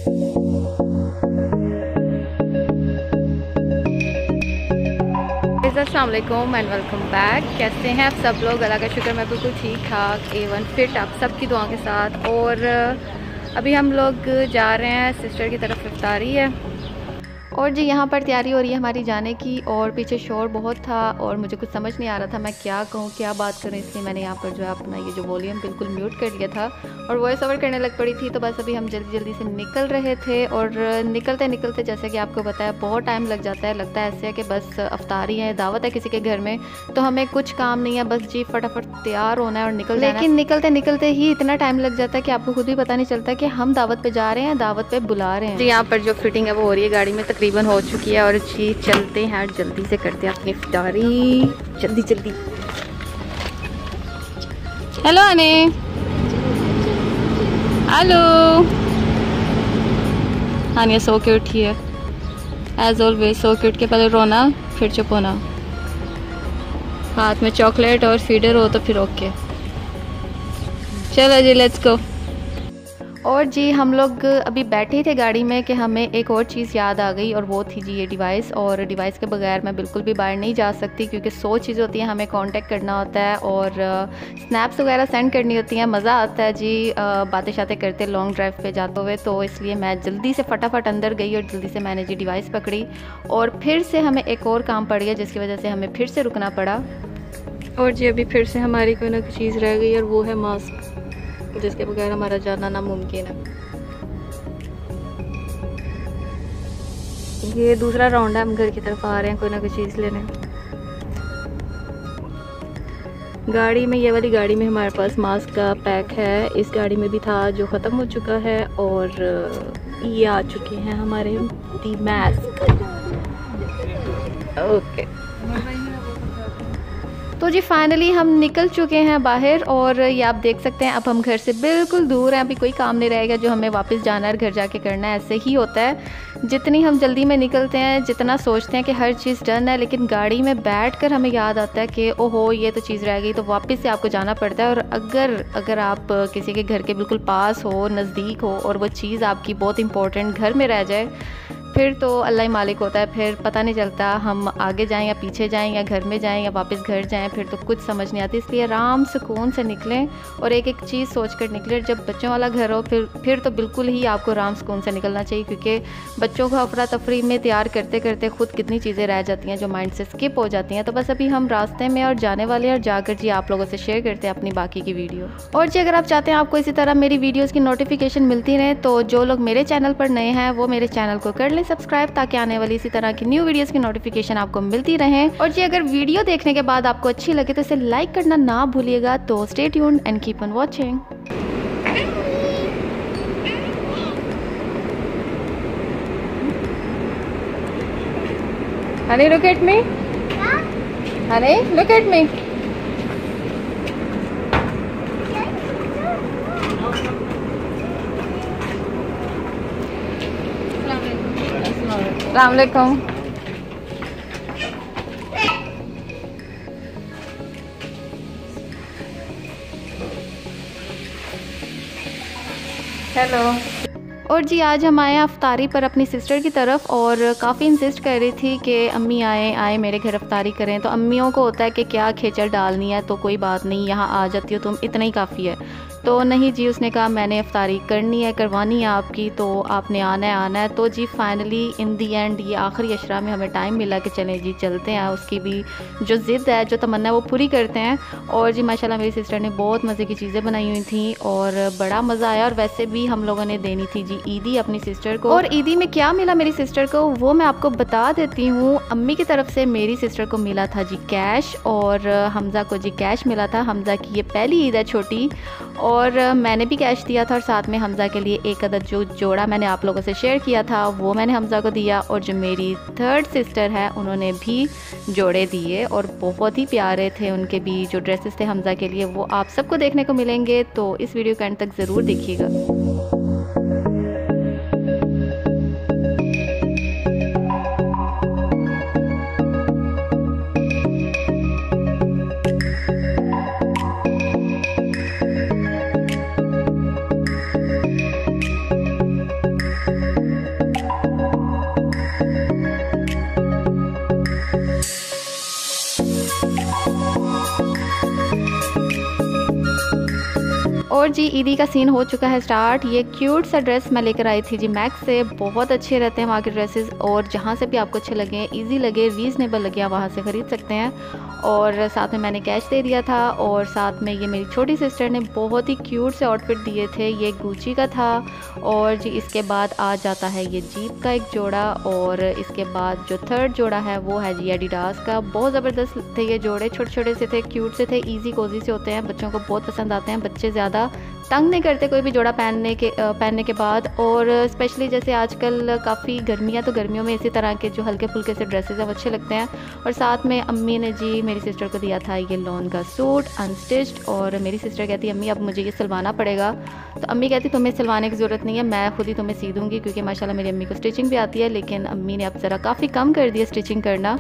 अस्सलाम वालेकुम and welcome back. कैसे हैं आप सब लोग? अल्लाह का शुक्र मैं बिल्कुल ठीक ठाक A1 फिट आप सबकी दुआ के साथ। और अभी हम लोग जा रहे हैं सिस्टर की तरफ इफ्तारी है और जी यहाँ पर तैयारी हो रही है हमारी जाने की। और पीछे शोर बहुत था और मुझे कुछ समझ नहीं आ रहा था मैं क्या कहूँ क्या बात करूँ, इसलिए मैंने यहाँ पर जो है अपना ये जो वॉल्यूम बिल्कुल म्यूट कर दिया था और वॉइस ओवर करने लग पड़ी थी। तो बस अभी हम जल्दी जल्दी से निकल रहे थे और निकलते निकलते जैसे कि आपको पता है बहुत टाइम लग जाता है। लगता है ऐसे है कि बस अफ्तारी है, दावत है किसी के घर में, तो हमें कुछ काम नहीं है, बस जी फटाफट तैयार होना है और निकल जाना है। लेकिन निकलते निकलते ही इतना टाइम लग जाता है कि आपको खुद भी पता नहीं चलता कि हम दावत पे जा रहे हैं, दावत पे बुला रहे हैं। जी यहाँ पर जो फिटिंग है वो हो रही है गाड़ी में, तकरीबन हो चुकी है। और जी चलते हैं, जल्दी से करते हैं अपनी इफ्तारी, जल्दी जल्दी। हेलो अने, हेलो। हानिया सो के उठी है एज ऑलवेज, सो के उठ के पहले रोना फिर चुप होना। हाथ में चॉकलेट और फीडर हो तो फिर ओके। चलो जी लेट्स गो। और जी हम लोग अभी बैठे थे गाड़ी में कि हमें एक और चीज़ याद आ गई और वो थी जी ये डिवाइस। और डिवाइस के बगैर मैं बिल्कुल भी बाहर नहीं जा सकती क्योंकि 100 चीज़ें होती हैं, हमें कांटेक्ट करना होता है और स्नैप्स वगैरह सेंड करनी होती हैं। मज़ा आता है जी बातें शातें करते लॉन्ग ड्राइव पे जाते हुए। तो इसलिए मैं जल्दी से फटाफट अंदर गई और जल्दी से मैंने जी डिवाइस पकड़ी और फिर से हमें एक और काम पड़ गया जिसकी वजह से हमें फिर से रुकना पड़ा। और जी अभी फिर से हमारी कोई ना कोई चीज़ रह गई और वो है मास्क, जिसके बगैर हमारा जाना नामुमकिन है। ये दूसरा राउंड है, हम घर की तरफ आ रहे हैं कोई ना कोई चीज़ लेने। गाड़ी में, ये वाली गाड़ी में हमारे पास मास्क का पैक है, इस गाड़ी में भी था जो ख़त्म हो चुका है और ये आ चुके हैं हमारे दी मास्क। ओके तो जी फाइनली हम निकल चुके हैं बाहर और ये आप देख सकते हैं अब हम घर से बिल्कुल दूर हैं। अभी कोई काम नहीं रहेगा जो हमें वापस जाना है घर जाके करना है। ऐसे ही होता है, जितनी हम जल्दी में निकलते हैं, जितना सोचते हैं कि हर चीज़ डन है, लेकिन गाड़ी में बैठकर हमें याद आता है कि ओहो ये तो चीज़ रह गई, तो वापस से आपको जाना पड़ता है। और अगर आप किसी के घर के बिल्कुल पास हो, नज़दीक हो और वो चीज़ आपकी बहुत इंपॉर्टेंट घर में रह जाए, फिर तो अल्लाह ही मालिक होता है। फिर पता नहीं चलता हम आगे जाएं या पीछे जाएं या घर में जाएं या वापस घर जाएं, फिर तो कुछ समझ नहीं आती। इसलिए आराम सुकून से निकलें और एक एक चीज़ सोच कर निकलें। जब बच्चों वाला घर हो फिर तो बिल्कुल ही आपको आराम सुकून से निकलना चाहिए, क्योंकि बच्चों को अफरा तफरी में तैयार करते करते खुद कितनी चीज़ें रह जाती हैं जो माइंड से स्किप हो जाती हैं। तो बस अभी हम रास्ते में और जाने वाले हैं और जाकर जी आप लोगों से शेयर करते हैं अपनी बाकी की वीडियो। और जी अगर आप चाहते हैं आपको इसी तरह मेरी वीडियोज़ की नोटिफिकेशन मिलती रहे तो जो लोग मेरे चैनल पर नए हैं वो मेरे चैनल को कर लें सब्सक्राइब, ताकि आने वाली इसी तरह की न्यू वीडियोस की नोटिफिकेशन आपको मिलती रहे। और जी अगर वीडियो देखने के बाद आपको अच्छी लगे तो इसे लाइक करना ना भूलिएगा। तो stay tuned and keep on watching. Honey, look at me. Honey, look at me. अस्सलाम वालेकुम। हेलो। और जी आज हम आए हैं अफ्तारी पर अपनी सिस्टर की तरफ और काफ़ी इंसिस्ट कर रही थी कि अम्मी आए मेरे घर अफ्तारी करें। तो अम्मियों को होता है कि क्या खिचड़ डालनी है, तो कोई बात नहीं, यहाँ आ जाती हो तुम, इतना ही काफ़ी है। तो नहीं जी, उसने कहा मैंने अफ्तारी करनी है, करवानी है आपकी, तो आपने आना है। तो जी फाइनली इन दी एंड ये आखिरी अशरा में हमें टाइम मिला कि चलें जी चलते हैं। उसकी भी जो ज़िद है, जो तमन्ना है वो पूरी करते हैं। और जी माशाल्लाह मेरी सिस्टर ने बहुत मज़े की चीज़ें बनाई हुई थी और बड़ा मज़ा आया। और वैसे भी हम लोगों ने देनी थी जी ईदी अपनी सिस्टर को। और ईदी में क्या मिला मेरी सिस्टर को वो मैं आपको बता देती हूँ। अम्मी की तरफ से मेरी सिस्टर को मिला था जी कैश और हमज़ा को जी कैश मिला था। हमज़ा की ये पहली ईद है छोटी और मैंने भी कैश दिया था और साथ में हमज़ा के लिए एक अदद जो जोड़ा मैंने आप लोगों से शेयर किया था वो मैंने हमज़ा को दिया। और जो मेरी थर्ड सिस्टर है उन्होंने भी जोड़े दिए और बहुत ही प्यारे थे उनके भी जो ड्रेसेस थे हमज़ा के लिए, वो आप सबको देखने को मिलेंगे। तो इस वीडियो के एंड तक ज़रूर देखिएगा। और जी ईदी का सीन हो चुका है स्टार्ट। ये क्यूट सा ड्रेस मैं लेकर आई थी जी मैक्स से। बहुत अच्छे रहते हैं वहाँ के ड्रेसेस, और जहाँ से भी आपको अच्छे लगे, इजी लगे, रीज़नेबल लगे, आप वहाँ से ख़रीद सकते हैं। और साथ में मैंने कैश दे दिया था। और साथ में ये मेरी छोटी सिस्टर ने बहुत ही क्यूट से आउटफिट दिए थे। ये गुची का था। और जी इसके बाद आ जाता है ये जीप का एक जोड़ा। और इसके बाद जो थर्ड जोड़ा है वो है जी एडिडास का। बहुत ज़बरदस्त थे ये जोड़े, छोटे छोटे से थे, क्यूट से थे, इजी कोजी से होते हैं, बच्चों को बहुत पसंद आते हैं। बच्चे ज़्यादा तंग नहीं करते कोई भी जोड़ा पहनने के बाद। और स्पेशली जैसे आजकल काफ़ी गर्मियाँ, तो गर्मियों में इसी तरह के जो हल्के फुल्के से ड्रेसेस हैं वो अच्छे लगते हैं। और साथ में अम्मी ने जी मेरी सिस्टर को दिया था ये लॉन का सूट अनस्टिच्ड। और मेरी सिस्टर कहती अम्मी अब मुझे ये सिलवाना पड़ेगा। तो अम्मी कहती तुम्हें सिलवाने की ज़रूरत नहीं है, मैं खुद ही तुम्हें सी दूँगी, क्योंकि माशाल्लाह मेरी अम्मी को स्टिचिंग भी आती है। लेकिन अम्मी ने अब ज़रा काफ़ी कम कर दिया स्टिचिंग करना।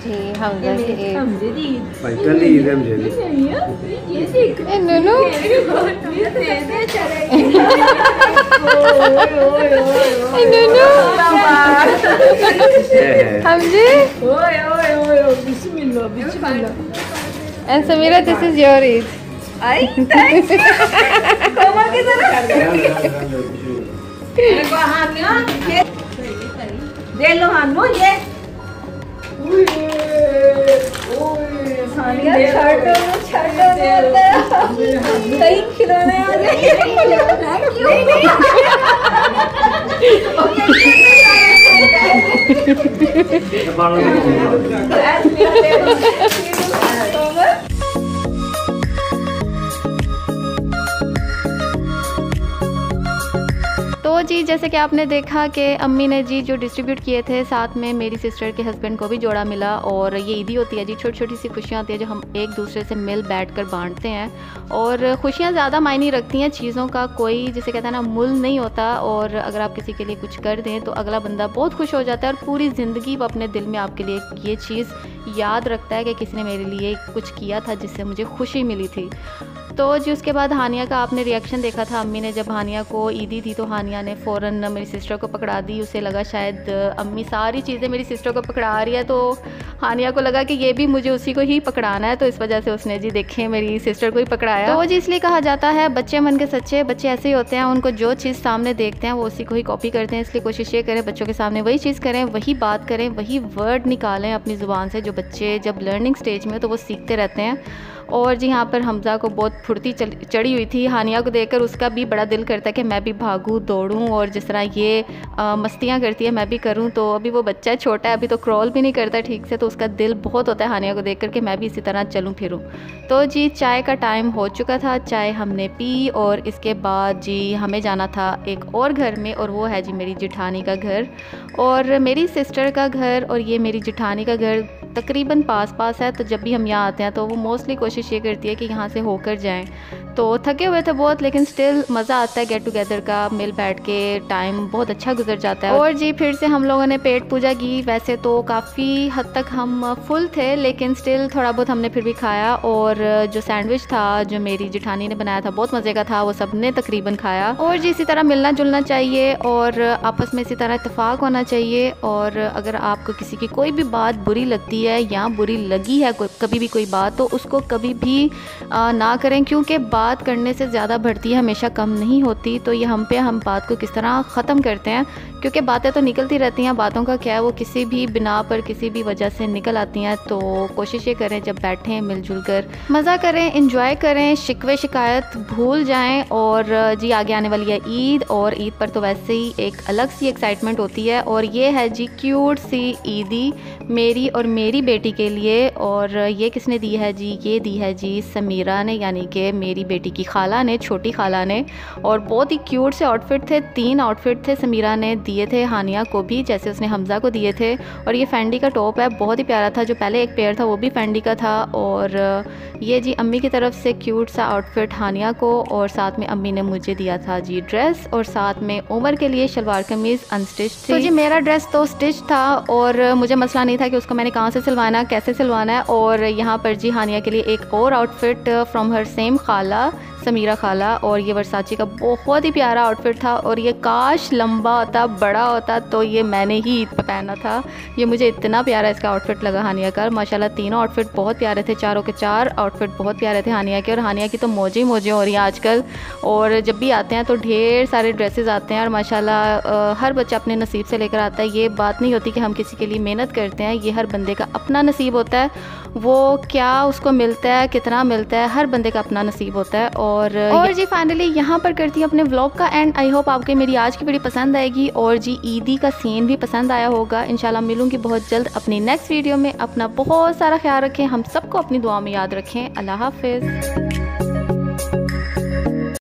जी हमजा की ईद भाई कल ईद है मुझे ये देख नूनू नूनू हमजी ओए ओए ओए बिस्मिल्लाह बिस्मिल्लाह। And Samira this is your Eid. I thanks Komal की तरह दे लो हानो ये सही खिलौने आ गए। तो जी जैसे कि आपने देखा कि अम्मी ने जी जो डिस्ट्रीब्यूट किए थे, साथ में मेरी सिस्टर के हस्बैंड को भी जोड़ा मिला। और ये ईदी होती है जी, छोटी छोटी सी खुशियाँ होती है जो हम एक दूसरे से मिल बैठ कर बांटते हैं। और खुशियाँ ज़्यादा मायने रखती हैं, चीज़ों का कोई जिसे कहते हैं ना मुल नहीं होता। और अगर आप किसी के लिए कुछ कर दें तो अगला बंदा बहुत खुश हो जाता है, और पूरी ज़िंदगी वो अपने दिल में आपके लिए ये चीज़ याद रखता है कि किसी ने मेरे लिए कुछ किया था जिससे मुझे खुशी मिली थी। तो जी उसके बाद हानिया का आपने रिएक्शन देखा था। अम्मी ने जब हानिया को ईदी थी तो हानिया ने फ़ौरन मेरी सिस्टर को पकड़ा दी। उसे लगा शायद अम्मी सारी चीज़ें मेरी सिस्टर को पकड़ा रही है, तो हानिया को लगा कि ये भी मुझे उसी को ही पकड़ाना है। तो इस वजह से उसने जी देखें मेरी सिस्टर को ही पकड़ाया। तो जी इसलिए कहा जाता है बच्चे मन के सच्चे। बच्चे ऐसे ही होते हैं, उनको जो चीज़ सामने देखते हैं वो उसी को ही कॉपी करते हैं। इसलिए कोशिश ये करें बच्चों के सामने वही चीज़ करें, वही बात करें, वही वर्ड निकालें अपनी ज़ुबान से जो बच्चे जब लर्निंग स्टेज में तो वो सीखते रहते हैं। और जी यहाँ पर हमज़ा को बहुत फुर्ती चढ़ी हुई थी। हानिया को देखकर उसका भी बड़ा दिल करता है कि मैं भी भागूं दौड़ूं, और जिस तरह ये मस्तियाँ करती है मैं भी करूं। तो अभी वो बच्चा छोटा है, अभी तो क्रॉल भी नहीं करता ठीक से, तो उसका दिल बहुत होता है हानिया को देखकर कि मैं भी इसी तरह चलूं फिरूं। तो जी चाय का टाइम हो चुका था, चाय हमने पी। और इसके बाद जी हमें जाना था एक और घर में, और वो है जी मेरी जिठानी का घर और मेरी सिस्टर का घर। और ये मेरी जिठानी का घर तकरीबन पास पास है, तो जब भी हम यहाँ आते हैं तो वो मोस्टली कोशिश ये करती है कि यहाँ से होकर जाएं। तो थके हुए थे बहुत, लेकिन स्टिल मज़ा आता है गेट टुगेदर का, मिल बैठ के टाइम बहुत अच्छा गुजर जाता है। और जी फिर से हम लोगों ने पेट पूजा की। वैसे तो काफ़ी हद तक हम फुल थे, लेकिन स्टिल थोड़ा बहुत हमने फिर भी खाया। और जो सैंडविच था जो मेरी जिठानी ने बनाया था बहुत मज़े का था, वो सब ने तकरीबन खाया। और जी इसी तरह मिलना जुलना चाहिए और आपस में इसी तरह इत्तेफाक होना चाहिए। और अगर आपको किसी की कोई भी बात बुरी लगती है या बुरी लगी है कभी भी कोई बात, तो उसको कभी भी ना करें, क्योंकि बात करने से ज़्यादा बढ़ती है, हमेशा कम नहीं होती। तो ये हम बात को किस तरह ख़त्म करते हैं, क्योंकि बातें तो निकलती रहती हैं, बातों का क्या है, वो किसी भी बिना पर किसी भी वजह से निकल आती हैं। तो कोशिश ये करें जब बैठें मिलजुल कर मज़ा करें, इंजॉय करें, शिकवे शिकायत भूल जाएं। और जी आगे आने वाली है ईद, और ईद पर तो वैसे ही एक अलग सी एक्साइटमेंट होती है। और ये है जी क्यूट सी ईदी मेरी और मेरी बेटी के लिए। और ये किसने दी है जी? ये दी है जी समीरा ने, यानी कि मेरी बेटी की खाला ने, छोटी खाला ने। और बहुत ही क्यूट से आउटफिट थे, 3 आउटफिट थे समीरा ने दिए थे हानिया को भी, जैसे उसने हमज़ा को दिए थे। और ये फेंडी का टॉप है, बहुत ही प्यारा था। जो पहले एक पेयर था वो भी फेंडी का था। और ये जी अम्मी की तरफ से क्यूट सा आउटफिट हानिया को, और साथ में अम्मी ने मुझे दिया था जी ड्रेस, और साथ में उमर के लिए शलवार कमीज़ अनस्टिच थी। तो जी मेरा ड्रेस तो स्टिच था, और मुझे मसला नहीं था कि उसको मैंने कहाँ से सिलवाना है, कैसे सिलवाना है। और यहाँ पर जी हानिया के लिए एक और आउटफिट फ्रॉम हर सेम खाला, समीरा खाला। और ये वर्साची का बहुत ही प्यारा आउटफिट था और ये काश लंबा होता, बड़ा होता तो ये मैंने ही ईद पर पहना था। ये मुझे इतना प्यारा इसका आउटफिट लगा हानिया का। माशाल्लाह तीनों आउटफिट बहुत प्यारे थे, चारों के चार आउटफिट बहुत प्यारे थे हानिया के। और हानिया की तो मौजें मौजें हो रही हैं आजकल, और जब भी आते हैं तो ढेर सारे ड्रेसेस आते हैं। और माशाल्लाह हर बच्चा अपने नसीब से लेकर आता है। ये बात नहीं होती कि हम किसी के लिए मेहनत करते हैं, ये हर बंदे का अपना नसीब होता है। वो क्या उसको मिलता है, कितना मिलता है, हर बंदे का अपना नसीब होता है। और जी फाइनली यहाँ पर करती हूँ अपने व्लॉग का एंड। आई होप आपको मेरी आज की वीडियो पसंद आएगी और जी ईदी का सीन भी पसंद आया होगा। इंशाल्लाह मिलूंगी बहुत जल्द अपनी नेक्स्ट वीडियो में। अपना बहुत सारा ख्याल रखें, हम सबको अपनी दुआ में याद रखें। अल्लाह हाफिज़।